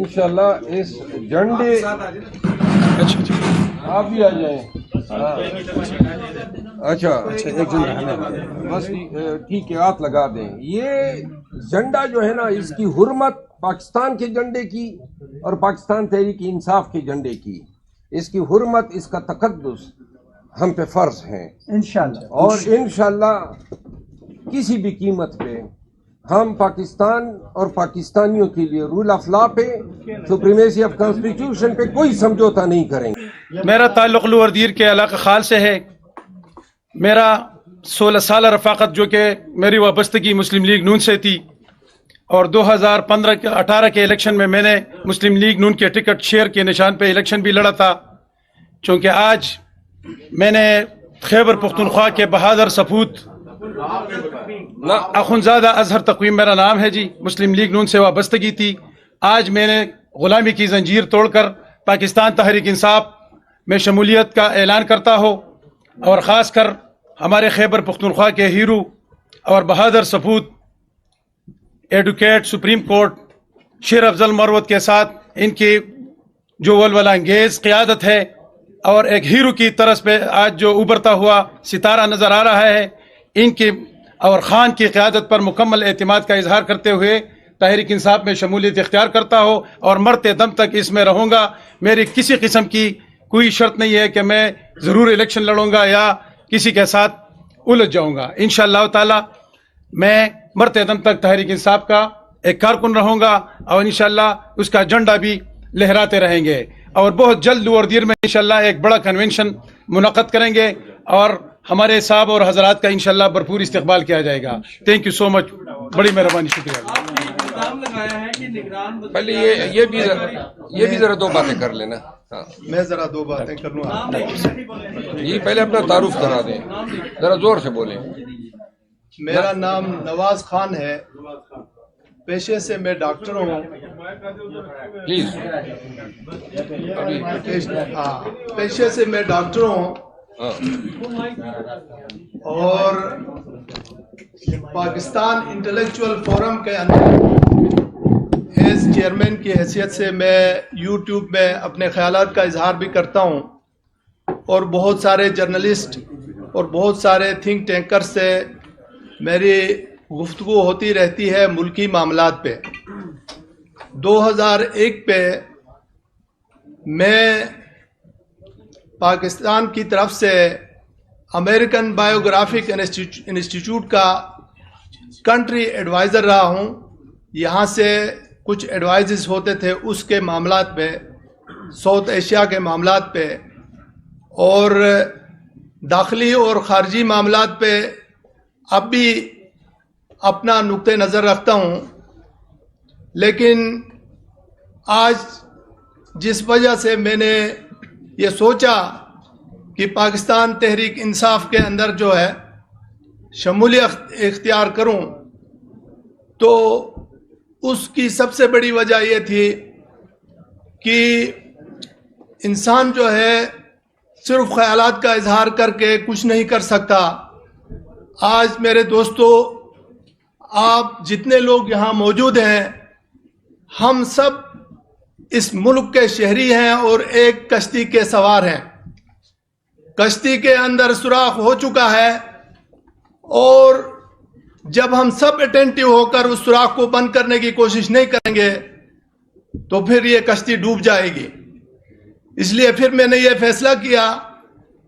انشاءاللہ اس جھنڈے آپ بھی آ جائیں. اچھا ایک جھنڈا بس ٹھیک ہے ہاتھ لگا دیں. یہ جھنڈا جو ہے نا اس کی حرمت پاکستان کے جھنڈے کی اور پاکستان تحریک انصاف کے جھنڈے کی، اس کی حرمت، اس کا تقدس ہم پہ فرض ہیں انشاءاللہ. اور انشاءاللہ کسی بھی قیمت پہ ہم پاکستان اور پاکستانیوں کے لیے رول آف لا پہ، سپریمیسی آف کانسٹیٹیوشن پہ کوئی سمجھوتا نہیں کریں گے. میرا تعلق لور دیر کے علاقہ خال سے ہے. میرا 16 سالہ رفاقت جو کہ میری وابستگی مسلم لیگ نون سے تھی، اور 2015-18 کے الیکشن میں میں نے مسلم لیگ نون کے ٹکٹ شیئر کے نشان پہ الیکشن بھی لڑا تھا. چونکہ آج میں نے خیبر پختونخوا کے بہادر سپوت اخنزادہ اظہر تقویم میرا نام ہے جی، مسلم لیگ نون سے وابستگی تھی. آج میں نے غلامی کی زنجیر توڑ کر پاکستان تحریک انصاف میں شمولیت کا اعلان کرتا ہوں، اور خاص کر ہمارے خیبر پختونخوا کے ہیرو اور بہادر سپوت ایڈوکیٹ سپریم کورٹ شیر افضل مروت کے ساتھ ان کی جو ولولہ انگیز قیادت ہے اور ایک ہیرو کی طرز پہ آج جو ابھرتا ہوا ستارہ نظر آ رہا ہے، ان کی اور خان کی قیادت پر مکمل اعتماد کا اظہار کرتے ہوئے تحریک انصاف میں شمولیت اختیار کرتا ہوں، اور مرتے دم تک اس میں رہوں گا. میری کسی قسم کی کوئی شرط نہیں ہے کہ میں ضرور الیکشن لڑوں گا یا کسی کے ساتھ الجھ جاؤں گا. انشاءاللہ تعالی میں مرتے دم تک تحریک انصاف کا ایک کارکن رہوں گا، اور انشاءاللہ اس کا جھنڈا بھی لہراتے رہیں گے. اور بہت جلد لور دیر میں انشاءاللہ ایک بڑا کنونشن منعقد کریں گے، اور ہمارے صاحب اور حضرات کا انشاءاللہ بھرپور استقبال کیا جائے گا. تھینک یو سو مچ، بڑی مہربانی، شکریہ. پہلے یہ بھی ذرا دو باتیں کر لینا. میں ذرا دو باتیں کر لوں. یہ پہلے اپنا تعارف کرا دیں، ذرا زور سے بولیں. میرا نام نواز خان ہے، پیشے سے میں ڈاکٹر ہوں. پلیز. پیشے سے میں ڈاکٹر ہوں، اور پاکستان انٹلیکچوئل فورم کے اندر ایز چیئرمین کی حیثیت سے میں یوٹیوب میں اپنے خیالات کا اظہار بھی کرتا ہوں، اور بہت سارے جرنلسٹ اور بہت سارے تھنک ٹینکر سے میری گفتگو ہوتی رہتی ہے ملکی معاملات پہ. 2001 پہ میں پاکستان کی طرف سے امریکن بایوگرافک انسٹیٹیوٹ کا کنٹری ایڈوائزر رہا ہوں. یہاں سے کچھ ایڈوائزز ہوتے تھے اس کے معاملات پہ، ساؤتھ ایشیا کے معاملات پہ، اور داخلی اور خارجی معاملات پہ اب بھی اپنا نقطہ نظر رکھتا ہوں. لیکن آج جس وجہ سے میں نے یہ سوچا کہ پاکستان تحریک انصاف کے اندر جو ہے شمولیت اختیار کروں، تو اس کی سب سے بڑی وجہ یہ تھی کہ انسان جو ہے صرف خیالات کا اظہار کر کے کچھ نہیں کر سکتا. آج میرے دوستو، آپ جتنے لوگ یہاں موجود ہیں، ہم سب اس ملک کے شہری ہیں اور ایک کشتی کے سوار ہیں. کشتی کے اندر سوراخ ہو چکا ہے، اور جب ہم سب اٹینٹیو ہو کر اس سوراخ کو بند کرنے کی کوشش نہیں کریں گے تو پھر یہ کشتی ڈوب جائے گی. اس لیے پھر میں نے یہ فیصلہ کیا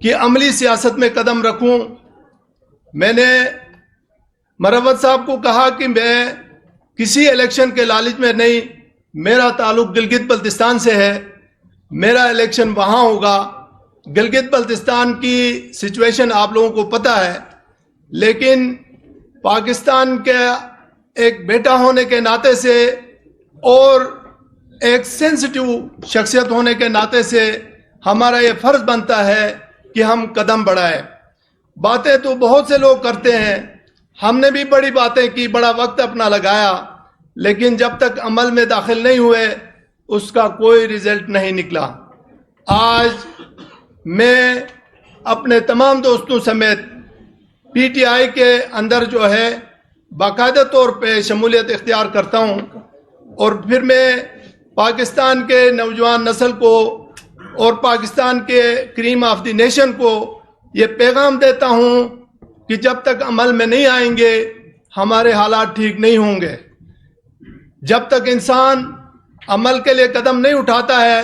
کہ عملی سیاست میں قدم رکھوں. میں نے مروت صاحب کو کہا کہ میں کسی الیکشن کے لالچ میں نہیں، میرا تعلق گلگت بلتستان سے ہے، میرا الیکشن وہاں ہوگا. گلگت بلتستان کی سچویشن آپ لوگوں کو پتہ ہے، لیکن پاکستان کے ایک بیٹا ہونے کے ناطے سے اور ایک سینسٹیو شخصیت ہونے کے ناطے سے ہمارا یہ فرض بنتا ہے کہ ہم قدم بڑھائیں. باتیں تو بہت سے لوگ کرتے ہیں، ہم نے بھی بڑی باتیں کی، بڑا وقت اپنا لگایا، لیکن جب تک عمل میں داخل نہیں ہوئے اس کا کوئی رزلٹ نہیں نکلا. آج میں اپنے تمام دوستوں سمیت پی ٹی آئی کے اندر جو ہے باقاعدہ طور پہ شمولیت اختیار کرتا ہوں، اور پھر میں پاکستان کے نوجوان نسل کو اور پاکستان کے کریم آف دی نیشن کو یہ پیغام دیتا ہوں کہ جب تک عمل میں نہیں آئیں گے ہمارے حالات ٹھیک نہیں ہوں گے. جب تک انسان عمل کے لیے قدم نہیں اٹھاتا ہے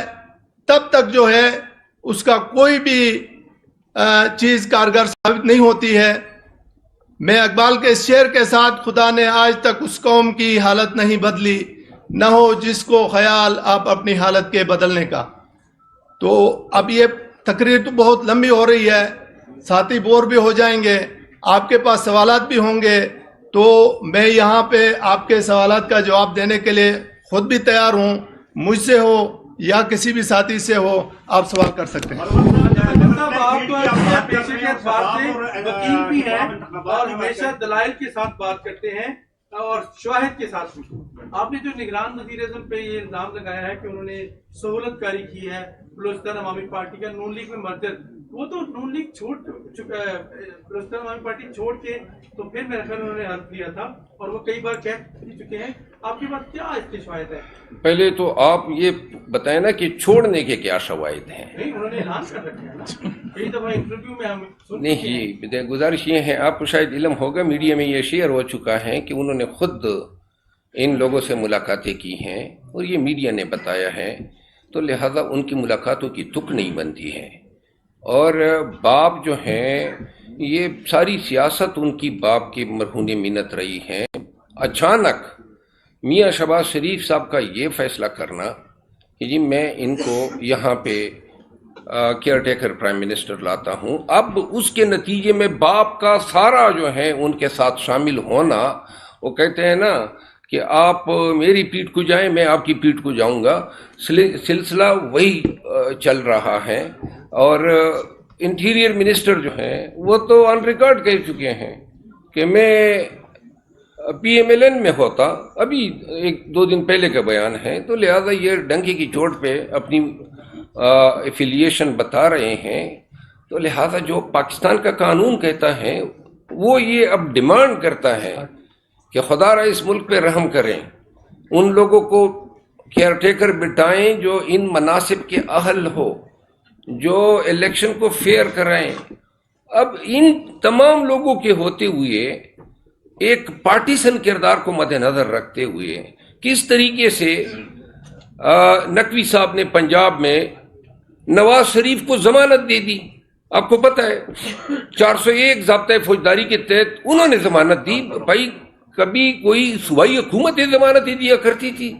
تب تک جو ہے اس کا کوئی بھی چیز کارگر ثابت نہیں ہوتی ہے. میں اقبال کے اس شعر کے ساتھ خدا نے آج تک اس قوم کی حالت نہیں بدلی نہ ہو جس کو خیال آپ اپنی حالت کے بدلنے کا. تو اب یہ تقریر تو بہت لمبی ہو رہی ہے, ساتھی بور بھی ہو جائیں گے, آپ کے پاس سوالات بھی ہوں گے, تو میں یہاں پہ آپ کے سوالات کا جواب دینے کے لیے خود بھی تیار ہوں. مجھ سے ہو یا کسی بھی ساتھی سے ہو آپ سوال کر سکتے ہیں. آپ تو پیشے کے اعتبار سے وکیل بھی ہیں اور ہمیشہ دلائل کے ساتھ بات کرتے ہیں اور شواہد کے ساتھ. آپ نے جو نگران وزیر اعظم پہ یہ الزام لگایا ہے کہ انہوں نے سہولت کاری کی ہے بلوچستان عوامی پارٹی کا نون لیگ میں مرجر, وہ تو نون لیگ چھوڑ چکا ہے, بلوچستان عوامی پارٹی چھوڑ کے تو پھر میرے خیال انہوں نے حلف لیا تھا اور وہ کئی بار کہہ چکے ہیں. آپ کے پاس کیا اس کے شواہد ہے؟ پہلے تو آپ یہ بتائیں نا کہ چھوڑنے کے کیا شواہد ہیں. نہیں, انہوں نے اعلان کر رکھا ہے نا کئی دفعہ انٹرویو میں ہم نہیں, گزارش یہ ہے, آپ کو شاید علم ہوگا, میڈیا میں یہ شیئر ہو چکا ہے کہ انہوں نے خود ان لوگوں سے ملاقاتیں کی ہیں اور یہ میڈیا نے بتایا ہے, تو لہذا ان کی ملاقاتوں کی تک نہیں بنتی ہے. اور باپ جو ہیں یہ ساری سیاست ان کی باپ کے مرہون منت رہی ہے. اچانک میاں شہباز شریف صاحب کا یہ فیصلہ کرنا کہ جی میں ان کو یہاں پہ کیئر ٹیکر پرائم منسٹر لاتا ہوں, اب اس کے نتیجے میں باپ کا سارا جو ہے ان کے ساتھ شامل ہونا, وہ کہتے ہیں نا کہ آپ میری پیٹھ کو جائیں میں آپ کی پیٹھ کو جاؤں گا, سلسلہ وہی چل رہا ہے. اور انٹیریئر منسٹر جو ہیں وہ تو آن ریکارڈ کہہ چکے ہیں کہ میں پی ایم ایل این میں ہوتا, ابھی 1-2 دن پہلے کا بیان ہے, تو لہذا یہ ڈنکی کی چوٹ پہ اپنی ایفیلیشن بتا رہے ہیں. تو لہذا جو پاکستان کا قانون کہتا ہے وہ یہ اب ڈیمانڈ کرتا ہے کہ خدا را اس ملک پہ رحم کریں, ان لوگوں کو کیئر ٹیکر بٹائیں جو ان مناصب کے اہل ہو, جو الیکشن کو فیئر کرائیں. اب ان تمام لوگوں کے ہوتے ہوئے ایک پارٹیسن کردار کو مد نظر رکھتے ہوئے کس طریقے سے نقوی صاحب نے پنجاب میں نواز شریف کو ضمانت دے دی. آپ کو پتہ ہے 401 ضابطۂ فوجداری کے تحت انہوں نے ضمانت دی. بھائی کبھی کوئی صوبائی حکومت یہ ضمانتیں دیا کرتی تھی؟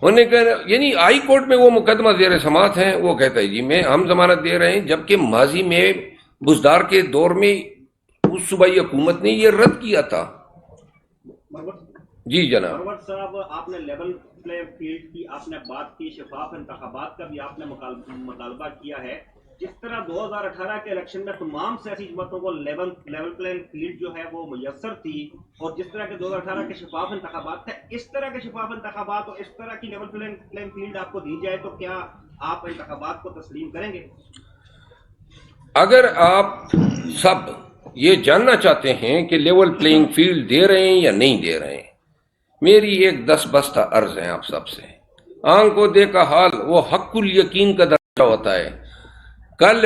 انہوں نے یعنی ہائی کورٹ میں وہ مقدمہ زیر سماعت ہیں, وہ کہتا ہے جی ہم ضمانت دے رہے ہیں, جبکہ ماضی میں بزدار کے دور میں اس صوبائی حکومت نے یہ رد کیا تھا. جی جناب. مروت صاحب, آپ نے لیول پلے فیلڈ کی آپ نے بات کی, شفاف انتخابات کا بھی آپ نے مطالبہ کیا ہے. جس طرح 2018 کے الیکشن میں تمام سیاسی جماعتوں کو لیول پلے فیلڈ جو ہے وہ میسر تھی, اور جس طرح کے 2018 کے شفاف انتخابات تھے, اس طرح کے شفاف انتخابات اور اس طرح کی لیول پلے فیلڈ آپ کو دی جائے تو کیا آپ انتخابات کو تسلیم کریں گے؟ اگر آپ سب یہ جاننا چاہتے ہیں کہ لیول پلینگ فیلڈ دے رہے ہیں یا نہیں دے رہے ہیں, میری ایک 10 بستہ عرض ہے آپ سب سے. آنکھ کو دیکھا حال وہ حق الیقین کا درجہ ہوتا ہے. کل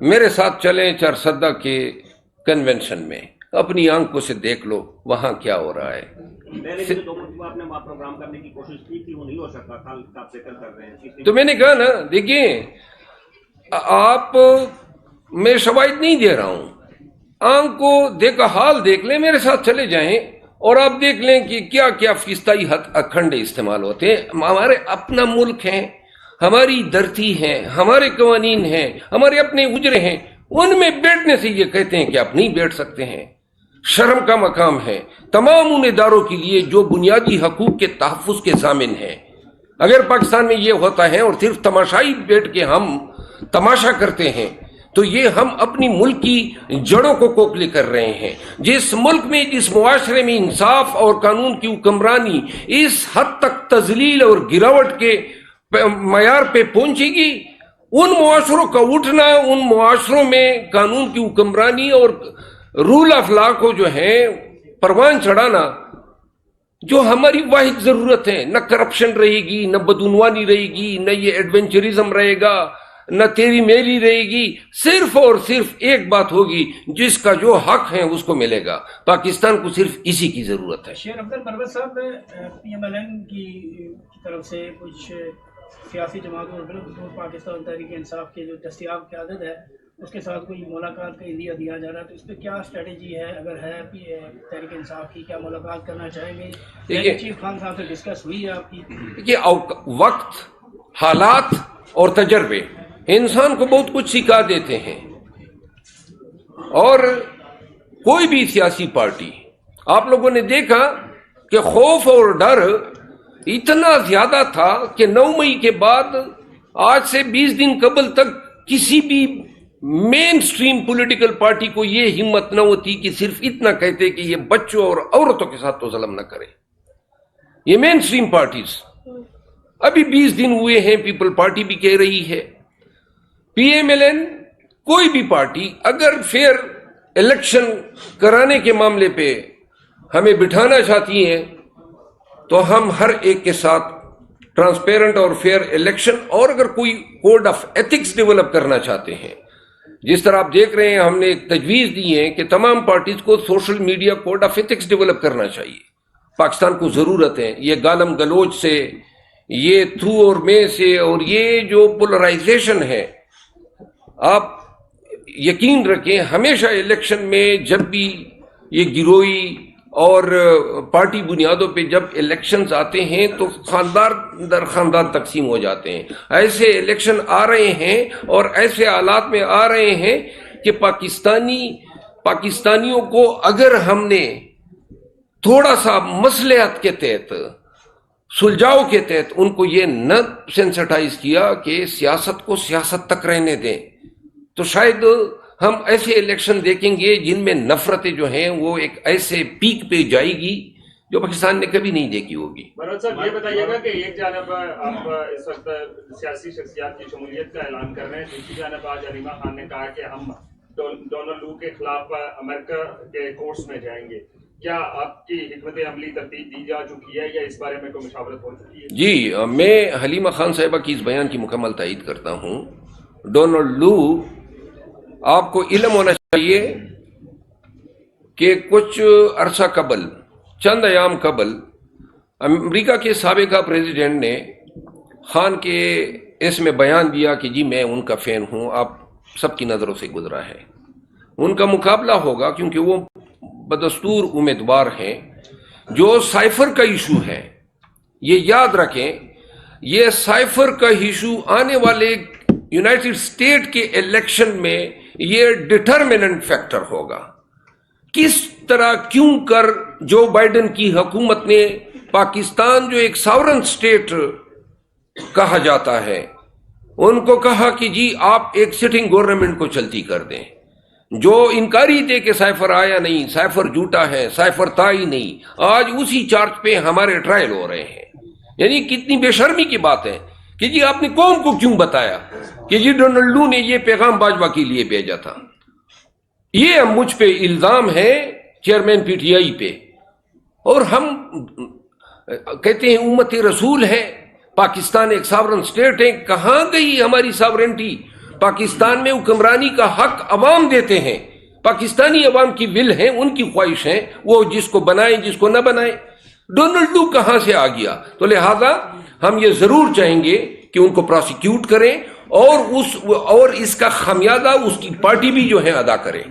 میرے ساتھ چلیں چارسدہ کے کنونشن میں, اپنی آنکھوں سے دیکھ لو وہاں کیا ہو رہا ہے. میں نے بھی 2 مرتبہ آپ نے پروگرام کرنے کی کوشش کی تھی, وہ نہیں ہو سکتا تھا, آپ ذکر کر رہے ہیں. تو میں نے کہا نا, دیکھیں آپ میں شواہد نہیں دے رہا ہوں, آنکھ کو دیکھا حال دیکھ لیں, میرے ساتھ چلے جائیں اور آپ دیکھ لیں کہ کیا کیا فیصدی اکھنڈے استعمال ہوتے ہیں. ہمارے اپنا ملک ہے, ہماری دھرتی ہے, ہمارے قوانین ہیں, ہمارے اپنے اجرے ہیں, ان میں بیٹھنے سے یہ کہتے ہیں کہ آپ نہیں بیٹھ سکتے ہیں. شرم کا مقام ہے تمام ان اداروں کے لیے جو بنیادی حقوق کے تحفظ کے ضامن ہیں. اگر پاکستان میں یہ ہوتا ہے اور صرف تماشائی بیٹھ کے ہم تماشا کرتے ہیں تو یہ ہم اپنی ملک کی جڑوں کو کوکلے کر رہے ہیں. جس ملک میں, جس معاشرے میں انصاف اور قانون کی حکمرانی اس حد تک تذلیل اور گراوٹ کے معیار پہ پہنچے گی, ان معاشروں کا اٹھنا, ان معاشروں میں قانون کی حکمرانی اور رول آف لا کو جو ہے پروان چڑھانا جو ہماری واحد ضرورت ہے. نہ کرپشن رہے گی، نہ بدعنوانی رہے گی، نہ یہ ایڈونچرزم رہے گا، نہ تیری میری رہے گی. صرف اور صرف ایک بات ہوگی، جس کا جو حق ہے اس کو ملے گا. پاکستان کو صرف اسی کی ضرورت ہے. شیر عبد الپرویز صاحب، پی ایم ایل این کی طرف سے کچھ سیاسی جماعتوں اور بالخصوص پاکستان تحریک انصاف کے جو دستیاب قیادت ہے اس کے ساتھ کوئی ملاقات کا عندیہ دیا جا رہا ہے، تو اس پہ کیا اسٹریٹجی ہے؟ اگر ہے تحریک انصاف کی، کیا ملاقات کرنا چاہیں گے؟ چیف خان صاحب سے ڈسکس ہوئی ہے آپ کی؟ دیکھیے، وقت، حالات اور تجربے انسان کو بہت کچھ سکھا دیتے ہیں. اور کوئی بھی سیاسی پارٹی، آپ لوگوں نے دیکھا کہ خوف اور ڈر اتنا زیادہ تھا کہ 9 مئی کے بعد آج سے 20 دن قبل تک کسی بھی مین سٹریم پولیٹیکل پارٹی کو یہ ہمت نہ ہوتی کہ صرف اتنا کہتے کہ یہ بچوں اور عورتوں کے ساتھ تو ظلم نہ کرے. یہ مین سٹریم پارٹیز ابھی 20 دن ہوئے ہیں، پیپل پارٹی بھی کہہ رہی ہے. پی ایم ایل این، کوئی بھی پارٹی اگر فیئر الیکشن کرانے کے معاملے پہ ہمیں بٹھانا چاہتی ہے تو ہم ہر ایک کے ساتھ ٹرانسپیرنٹ اور فیئر الیکشن، اور اگر کوئی کوڈ آف ایتھکس ڈیولپ کرنا چاہتے ہیں، جس طرح آپ دیکھ رہے ہیں ہم نے ایک تجویز دی ہے کہ تمام پارٹیز کو social media code of ethics develop کرنا چاہیے. پاکستان کو ضرورت ہے. یہ گالم گلوچ سے، یہ تھو اور میں سے، اور یہ جو پولرائزیشن ہے، آپ یقین رکھیں ہمیشہ الیکشن میں جب بھی یہ گروہی اور پارٹی بنیادوں پہ جب الیکشنز آتے ہیں تو خاندان در خاندان تقسیم ہو جاتے ہیں. ایسے الیکشن آ رہے ہیں اور ایسے حالات میں آ رہے ہیں کہ پاکستانیوں کو اگر ہم نے تھوڑا سا مصلحت کے تحت، سلجھاؤ کے تحت ان کو یہ نہ سینسٹائز کیا کہ سیاست کو سیاست تک رہنے دیں، تو شاید ہم ایسے الیکشن دیکھیں گے جن میں نفرتیں جو ہیں وہ ایک ایسے پیک پہ جائے گی جو پاکستان نے کبھی نہیں دیکھی ہوگی. بھرت صاحب، یہ بتائیے گا کہ ایک جانب آپ اس وقت سیاسی شخصیات کی شمولیت کا اعلان کر رہے ہیں، دوسری جانب آج علیمہ خان نے کہا کہ ہم ڈونلڈ لو کے خلاف امریکہ کے کورٹس میں جائیں گے. کیا آپ کی حکمت عملی ترتیب دی جا چکی ہے یا اس بارے میں کوئی مشاورت ہو چکی ہے؟ جی، میں حلیمہ خان صاحبہ کی اس بیان کی مکمل تائید کرتا ہوں. ڈونلڈ لو، آپ کو علم ہونا چاہیے کہ کچھ عرصہ قبل، چند ایام قبل، امریکہ کے سابقہ پریزیڈنٹ نے خان کے اس میں بیان دیا کہ جی میں ان کا فین ہوں، آپ سب کی نظروں سے گزرا ہے. ان کا مقابلہ ہوگا کیونکہ وہ بدستور امیدوار ہیں. جو سائفر کا ایشو ہے، یہ یاد رکھیں، یہ سائفر کا ایشو آنے والے یونائٹڈ اسٹیٹ کے الیکشن میں یہ ڈٹرمننٹ فیکٹر ہوگا. کس طرح کیوں کر جو بائیڈن کی حکومت نے پاکستان جو ایک ساورن اسٹیٹ کہا جاتا ہے، ان کو کہا کہ جی آپ ایک سٹنگ گورنمنٹ کو چلتی کر دیں. جو انکاری تھے کہ سائفر آیا نہیں، سائفر جھوٹا ہے، سائفر تھا ہی نہیں، آج اسی چارج پہ ہمارے ٹرائل ہو رہے ہیں. یعنی کتنی بے شرمی کی بات ہے کہ جی آپ نے قوم کو کیوں بتایا کہ جی ڈونلڈ لو نے یہ پیغام باجوہ کے لیے بھیجا تھا. یہ مجھ پہ الزام ہے چیئرمین پی ٹی آئی پہ، اور ہم کہتے ہیں امت رسول ہے، پاکستان ایک ساورن اسٹیٹ ہے. کہاں گئی ہماری ساورنٹی؟ پاکستان میں حکمرانی کا حق عوام دیتے ہیں، پاکستانی عوام کی ول ہے، ان کی خواہش ہے، وہ جس کو بنائیں جس کو نہ بنائیں. ڈونلڈ لو کہاں سے آ گیا؟ تو لہذا ہم یہ ضرور چاہیں گے کہ ان کو پروسیکیوٹ کریں اور اس کا خمیازہ اس کی پارٹی بھی جو ہے ادا کرے.